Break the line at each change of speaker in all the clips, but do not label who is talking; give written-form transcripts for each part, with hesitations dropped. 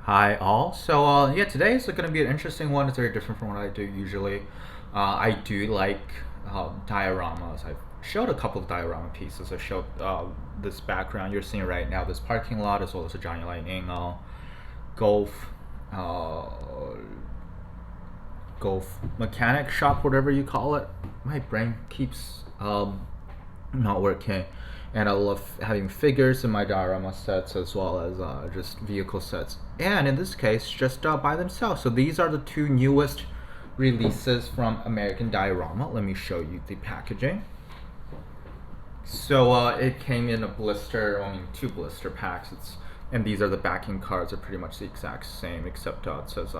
Hi all. Yeah, today is going to be an interesting one. It's very different from what I do usually. I do like dioramas. I've showed a couple of diorama pieces. I showed this background you're seeing right now, this parking lot, as well as a Johnny Lightning golf uh, golf mechanic shop, whatever you call it. My brain keeps not working. And I love having figures in my diorama sets as well as just vehicle sets. And in this case, just by themselves. So these are the two newest releases from American Diorama. Let me show you the packaging. So it came in a blister, only two blister packs. And these are the backing cards are pretty much the exact same, except it says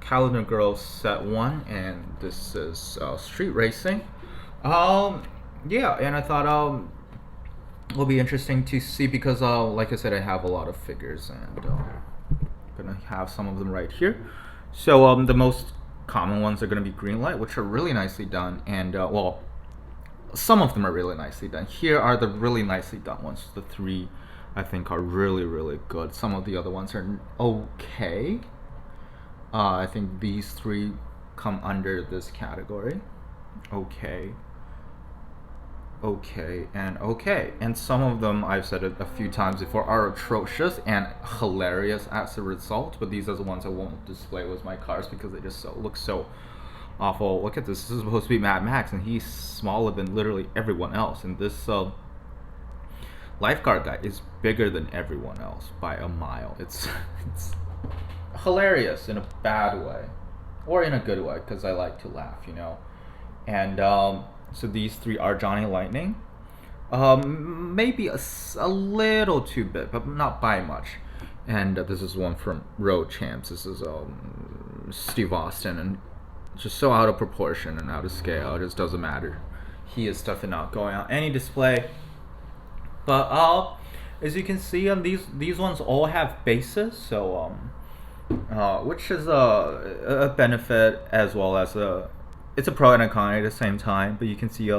Calendar Girls Set 1, and this is Street Racing. Yeah, and I thought will be interesting to see because, like I said, I have a lot of figures and gonna have some of them right here. So the most common ones are gonna be Greenlight, which are really nicely done, and well, some of them are really nicely done. Here are the really nicely done ones. The three, I think, are really good. Some of the other ones are okay. I think these three come under this category. Okay, and some of them, I've said it a few times before, are atrocious and hilarious as a result, but these are the ones I won't display with my cars because they just look so awful. Look at this. This is supposed to be Mad Max, and he's smaller than literally everyone else, and this lifeguard guy is bigger than everyone else by a mile. It's hilarious in a bad way or in a good way because I like to laugh, and so these three are Johnny Lightning. Maybe a little too big, but not by much. And this is one from Road Champs. This is Steve Austin, and just so out of proportion and out of scale. It just doesn't matter. He is definitely not going on any display. But as you can see, these ones all have bases, so which is a benefit as well as it's a pro and a con at the same time. But you can see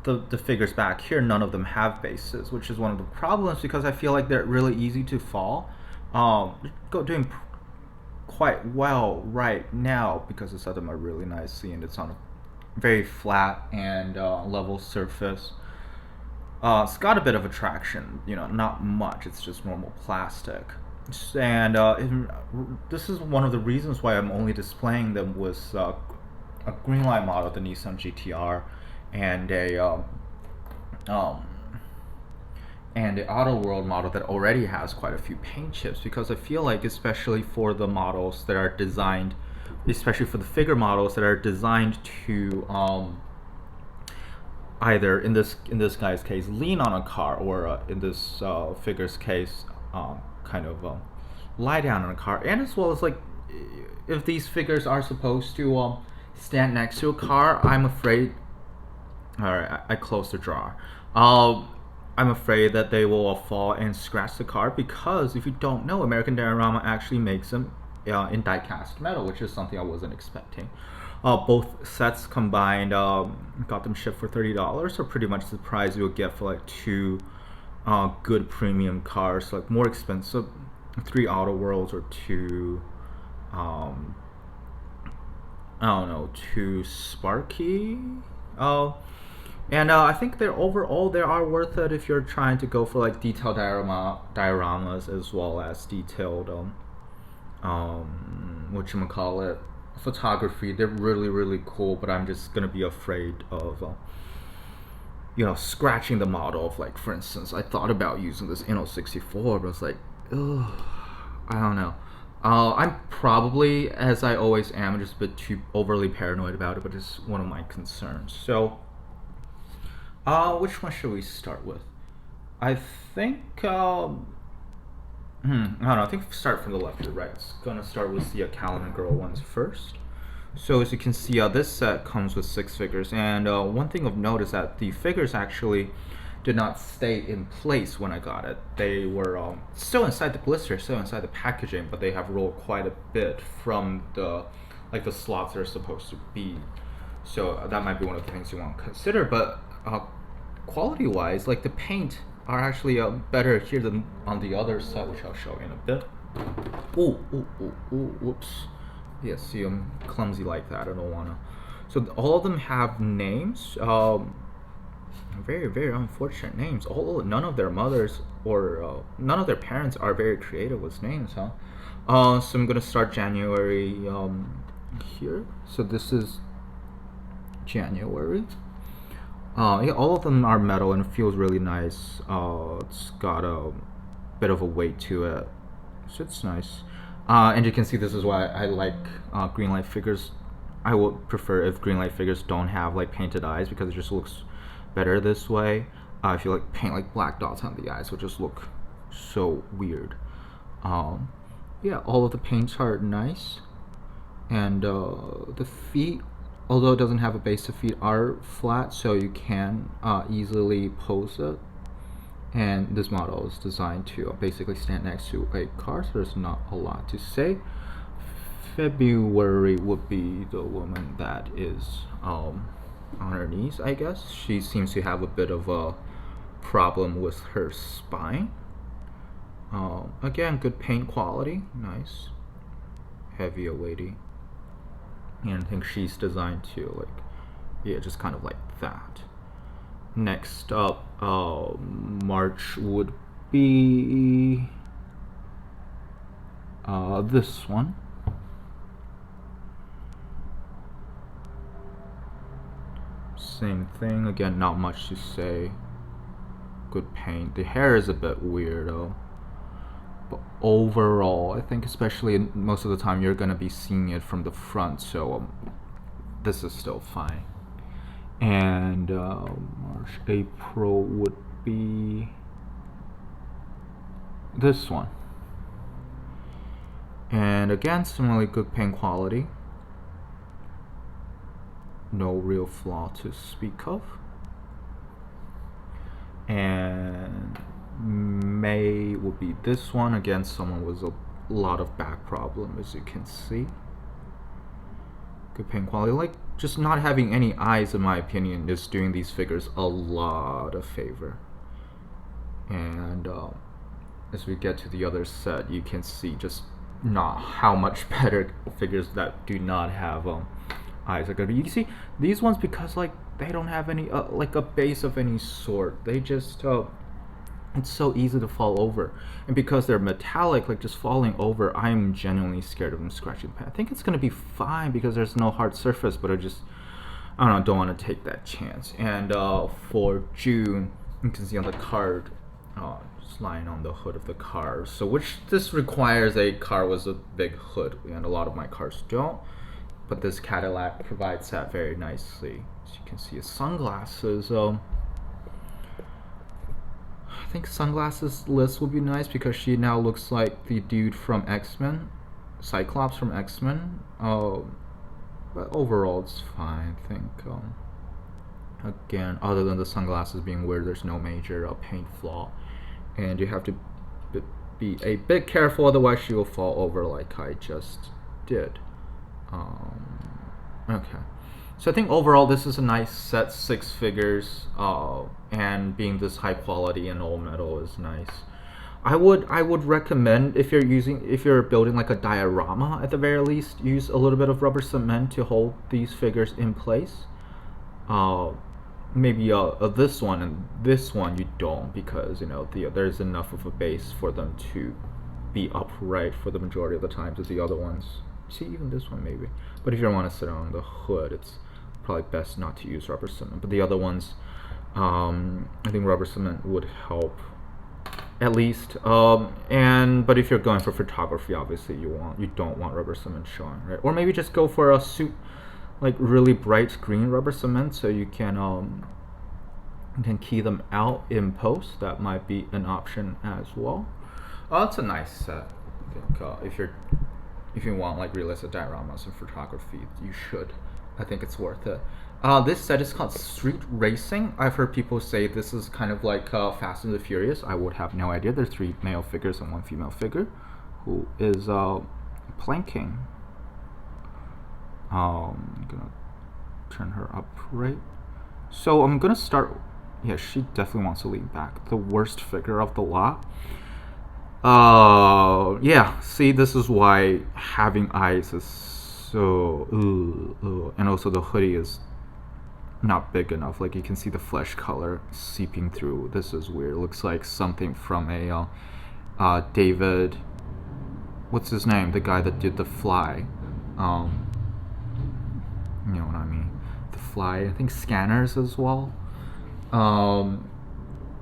the figures back here, none of them have bases, which is one of the problems because I feel like they're really easy to fall. Doing quite well right now because the set them are really nicely and it's on a very flat and level surface. It's got a bit of attraction, not much. It's just normal plastic. And this is one of the reasons why I'm only displaying them with a Greenlight model, the Nissan GTR, and a Auto World model that already has quite a few paint chips, because I feel like, especially for the models that are designed, especially for the figure models that are designed to either in this guy's case lean on a car, or in this figure's case kind of lie down on a car, and as well as like if these figures are supposed to stand next to a car, I'm afraid. Alright, I closed the drawer. I'm afraid that they will fall and scratch the car because, if you don't know, American Diorama actually makes them in die-cast metal, which is something I wasn't expecting. Both sets combined got them shipped for $30, so pretty much the price you'll get for like two good premium cars, like more expensive, 3 Auto Worlds or two I don't know, two Sparky. And I think they're overall they are worth it if you're trying to go for like detailed dioramas as well as detailed whatchamacallit, photography. They're really cool, but I'm just gonna be afraid of scratching the model. Of, like, for instance, I thought about using this Inno 64, but I was like, ugh, I don't know. I'm probably, as I always am, just a bit too overly paranoid about it, but it's one of my concerns. So, which one should we start with? I think, I don't know, I think start from the left to the right. It's gonna start with the Calendar Girl ones first. So as you can see, this set comes with 6 figures, and one thing of note is that the figures actually did not stay in place when I got it. They were still inside the blister, still inside the packaging, but they have rolled quite a bit from the slots they're supposed to be. So that might be one of the things you want to consider. But quality-wise, like, the paint are actually better here than on the other side, which I'll show in a bit. Whoops. Yeah, see, I'm clumsy like that. I don't wanna. So all of them have names. Very, very unfortunate names. None of their mothers or none of their parents are very creative with names, huh? So I'm gonna start January here. So this is January. Yeah, all of them are metal and it feels really nice. It's got a bit of a weight to it, so it's nice. And you can see this is why I like green light figures. I would prefer if green light figures don't have like painted eyes because it just looks better this way. If you like paint like black dots on the eyes, it would just look so weird. Yeah, all of the paints are nice, and the feet, although it doesn't have a base, the feet are flat, so you can easily pose it. And this model is designed to basically stand next to a car, so there's not a lot to say. February would be the woman that is on her knees, I guess. She seems to have a bit of a problem with her spine. Again, good paint quality, nice, heavy weighty, and I think she's designed to like, yeah, just kind of like that. Next up, March would be this one. Same thing, again, not much to say. Good paint. The hair is a bit weird though. But overall, I think especially most of the time you're gonna be seeing it from the front, so this is still fine. And March, April would be this one. And again, similarly good paint quality. No real flaw to speak of. And May would be this one. Again, someone with a lot of back problem, as you can see. Good paint quality. Like, just not having any eyes, in my opinion, is doing these figures a lot of favor. And as we get to the other set, you can see just not how much better figures that do not have eyes are gonna be. You can see these ones, because like they don't have any like a base of any sort. They just it's so easy to fall over, and because they're metallic, like just falling over, I'm genuinely scared of them scratching the pen. I think it's gonna be fine because there's no hard surface, but I don't want to take that chance. And for June, you can see on the card, just lying on the hood of the car. So which this requires a car with a big hood, and a lot of my cars don't. But this Cadillac provides that very nicely. As you can see, his sunglasses. I think sunglasses list would be nice because she now looks like the dude from X-Men, Cyclops from X-Men. But overall, it's fine. I think. Again, other than the sunglasses being weird, there's no major paint flaw, and you have to be a bit careful, otherwise she will fall over like I just did. Okay, so I think overall this is a nice set, 6 figures, and being this high quality and all metal is nice. I would recommend, if you're building like a diorama, at the very least, use a little bit of rubber cement to hold these figures in place. Maybe this one and this one you don't, because there's enough of a base for them to be upright for the majority of the times as the other ones. See, even this one maybe. But if you don't want to sit on the hood, it's probably best not to use rubber cement. But the other ones, I think rubber cement would help, at least. But if you're going for photography, obviously you don't want rubber cement showing, right? Or maybe just go for a suit, like really bright green rubber cement, so you can key them out in post. That might be an option as well. It's a nice set. I think if you want like realistic dioramas and photography, you should. I think it's worth it. This set is called Street Racing. I've heard people say this is kind of like Fast and the Furious. I would have no idea. There's 3 male figures and 1 female figure who is planking. I'm gonna turn her up right. So I'm gonna start. Yeah, she definitely wants to lean back. The worst figure of the lot. Yeah. See, this is why having eyes is so. And also the hoodie is not big enough. Like you can see the flesh color seeping through. This is weird. It looks like something from a David. What's his name? The guy that did The Fly. You know what I mean? The Fly. I think Scanners as well.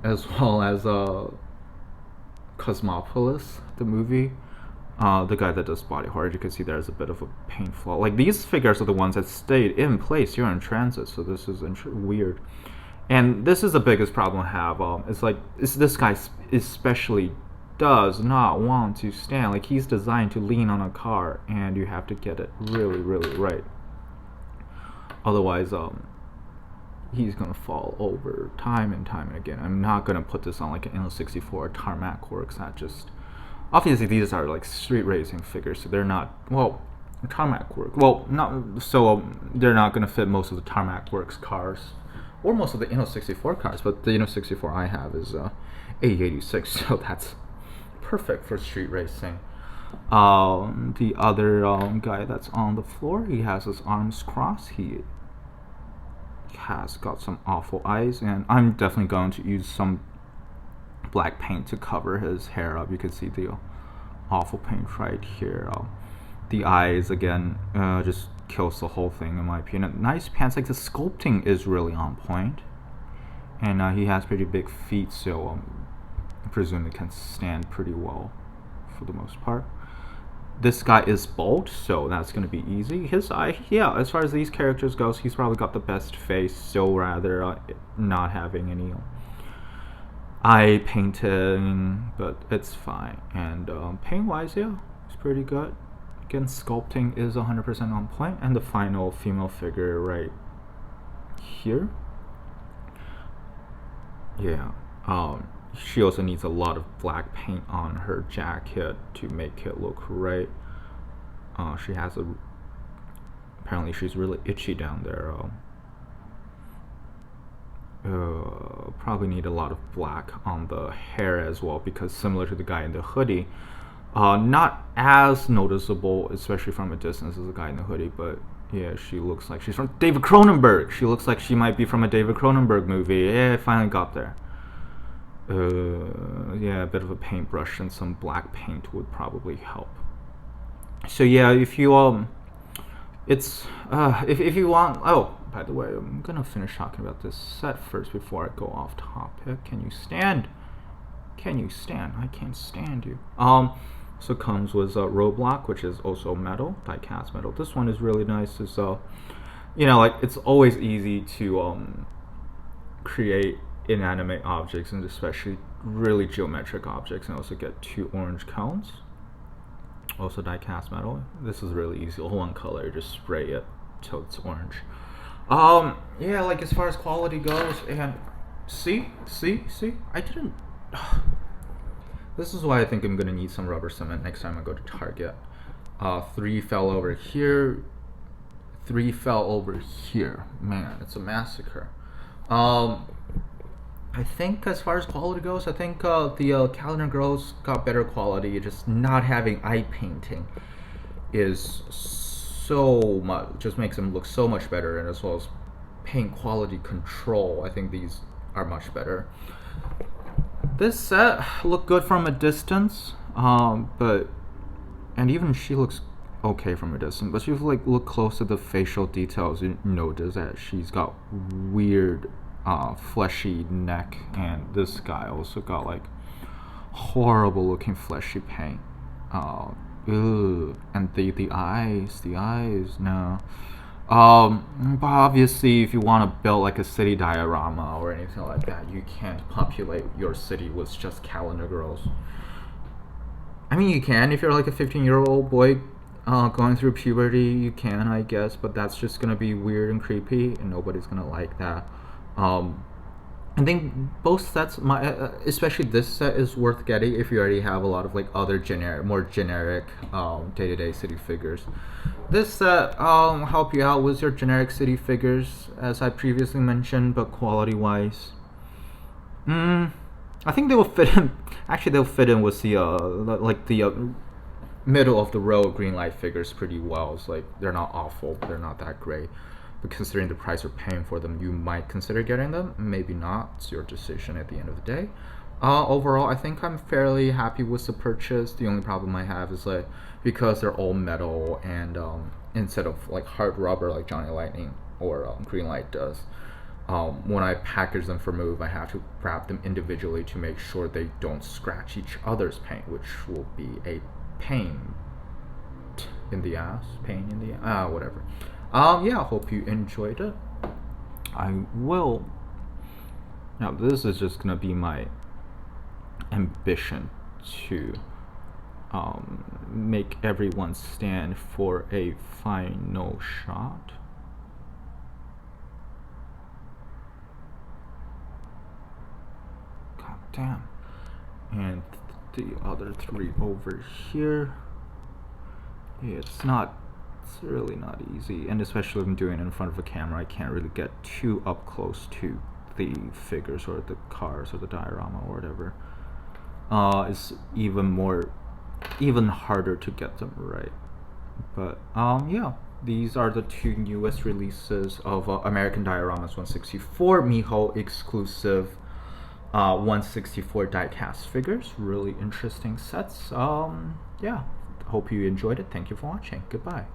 As well as Cosmopolis, the movie. The guy that does body horror, you can see there's a bit of a paint flaw. Like these figures are the ones that stayed in place here in transit, so this is weird. And this is the biggest problem I have. This guy especially does not want to stand. Like he's designed to lean on a car, and you have to get it really, really right. Otherwise, he's gonna fall over time and time and again. I'm not gonna put this on like an N64 tarmac works. That just obviously these are like street racing figures, so they're not tarmac work. Well, not so they're not gonna fit most of the tarmac works cars or most of the N64 cars. But the N64 I have is A86, so that's perfect for street racing. The other guy that's on the floor, he has his arms crossed. He has got some awful eyes, and I'm definitely going to use some black paint to cover his hair up. You can see the awful paint right here. The eyes again just kills the whole thing in my opinion. Nice pants, like the sculpting is really on point, and he has pretty big feet, so I presume it can stand pretty well for the most part. This guy is bald, so that's going to be easy. His eye, yeah, as far as these characters goes, he's probably got the best face, so rather not having any eye painting, but it's fine. And paint wise, yeah, it's pretty good. Again, sculpting is 100% on point. And the final female figure right here, yeah, she also needs a lot of black paint on her jacket to make it look right. She has apparently she's really itchy down there. Probably need a lot of black on the hair as well, because similar to the guy in the hoodie, not as noticeable, especially from a distance, as the guy in the hoodie, but yeah, she looks like she's from David Cronenberg. She looks like she might be from a David Cronenberg movie. Yeah, I finally got there. Yeah, a bit of a paintbrush and some black paint would probably help. So yeah, if you it's if you want. Oh, by the way, I'm gonna finish talking about this set first before I go off topic. Can you stand? Can you stand? I can't stand you. So it comes with a roadblock, which is also metal, die-cast metal. This one is really nice. It's you know, like it's always easy to create inanimate objects, and especially really geometric objects, and also get 2 orange cones. Also die-cast metal. This is really easy. One color, just spray it till it's orange. Yeah, like as far as quality goes, and see, I didn't. This is why I think I'm gonna need some rubber cement next time I go to Target. 3 fell over here. 3 fell over here. Man, it's a massacre. I think as far as quality goes, I think the Calendar Girls got better quality. Just not having eye painting is so much, just makes them look so much better, and as well as paint quality control, I think these are much better. This set looked good from a distance, but and even she looks okay from a distance. But if you look close to the facial details, you notice that she's got weird fleshy neck, and this guy also got like horrible looking fleshy paint. And the eyes, no. But obviously, if you want to build like a city diorama or anything like that, you can't populate your city with just Calendar Girls. I mean, you can if you're like a 15-year-old boy going through puberty, you can, I guess, but that's just gonna be weird and creepy, and nobody's gonna like that. I think both sets, especially this set, is worth getting if you already have a lot of like other more generic day-to-day city figures. This set help you out with your generic city figures, as I previously mentioned, but quality-wise, I think they will fit in. Actually, they'll fit in with the like the middle of the road green light figures pretty well. It's like they're not awful, but they're not that great. But considering the price you're paying for them, you might consider getting them. Maybe not. It's your decision at the end of the day. Overall, I think I'm fairly happy with the purchase. The only problem I have is like because they're all metal and instead of like hard rubber like Johnny Lightning or Greenlight does. When I package them for move, I have to wrap them individually to make sure they don't scratch each other's paint, which will be a pain in the ass. Pain in the whatever. Yeah, hope you enjoyed it. I will. Now, this is just gonna be my ambition to make everyone stand for a final shot. God damn. And the other three over here. It's really not easy, and especially when doing it in front of a camera, I can't really get too up close to the figures or the cars or the diorama or whatever. It's even harder to get them right. But yeah, these are the two newest releases of American Dioramas 164 Miho exclusive 164 diecast figures. Really interesting sets. Yeah, hope you enjoyed it. Thank you for watching. Goodbye.